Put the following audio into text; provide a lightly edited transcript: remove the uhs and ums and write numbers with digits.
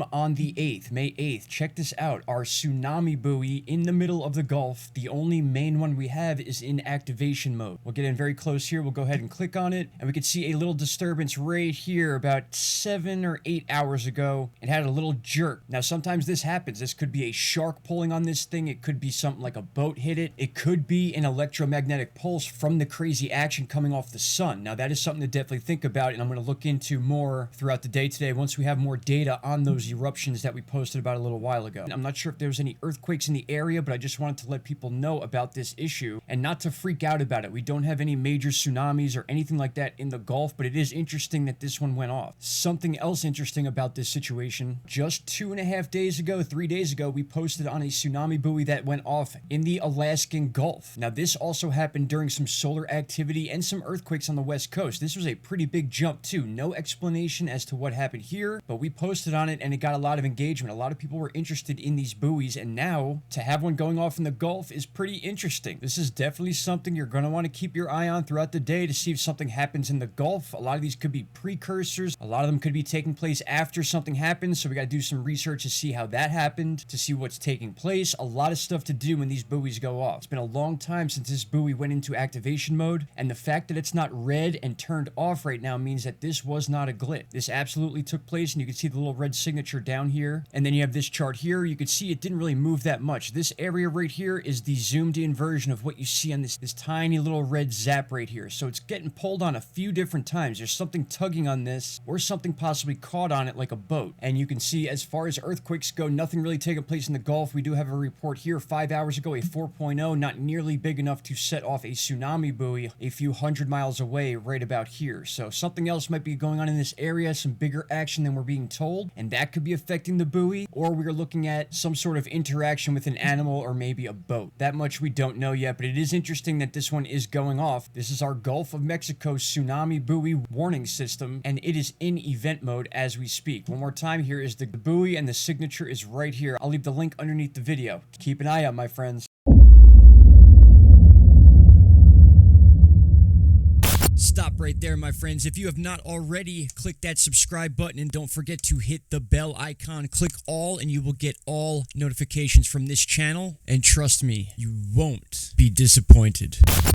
p.m. on the 8th, May 8th. Check this out. Our tsunami buoy in the middle of the Gulf, the only main one we have, is in activation mode. We'll get in very close here. We'll go ahead and click on it, and we can see a little disturbance right here about 7 or 8 hours ago. It had a little jerk. Now, sometimes this happens. This could be a shark pulling on this thing. It could be something like a boat hit it. It could be an electromagnetic pulse from the crazy action coming off the sun. Now, that is something to definitely think about, and I'm going to look into more throughout the day today once we have more data on those eruptions that we posted about a little while ago. I'm not sure if there was any earthquakes in the area, but I just wanted to let people know about this issue and not to freak out about it. We don't have any major tsunamis or anything like that in the Gulf, but it is interesting that this one went off. Something else interesting about this situation, just 2.5 days ago, 3 days ago, we posted on a tsunami buoy that went off in the Alaskan Gulf. Now, this also happened during some solar activity and some earthquakes on the West Coast. This was a pretty big jump too. No explanation as to what happened here, but we posted on it and it got a lot of engagement. A lot of people were interested in these buoys, and now to have one going off in the Gulf is pretty interesting. This is definitely something you're going to want to keep your eye on throughout the day to see if something happens in the Gulf. A lot of these could be precursors. A lot of them could be taking place after something happens, so we got to do some research to see how that happened, to see what's taking place. A lot of stuff to do when these buoys go off. It's been a long time since this buoy went into activation mode, and the fact that it's not red and turned off right now means that this was not a glitch. This absolutely took place, and you can see the little red signature down here, and then you have this chart here. You can see it didn't really move that much. This area right here is the zoomed in version of what you see on this tiny little red zap right here. So it's getting pulled on a few different times. There's something tugging on this, or something possibly caught on it like a boat. And you can see, as far as earthquakes go, nothing really taking place in the Gulf. We do have a report here 5 hours ago, a 4.0, not nearly big enough to set off a tsunami buoy a few hundred miles away right about here. So something else might be going on in this area, some bigger action than we're being told, and that could be affecting the buoy, or we're looking at some sort of interaction with an animal or maybe a boat. That much we don't know yet, but it is interesting that this one is going off. This is our Gulf of Mexico tsunami buoy warning system, and it is in event mode as we speak. One more time, here is the buoy, and the signature is right here. I'll leave the link underneath the video. Keep an eye out, my friends. Stop right there, my friends. If you have not already, click that subscribe button, and don't forget to hit the bell icon. Click all, and you will get all notifications from this channel. And trust me, you won't be disappointed.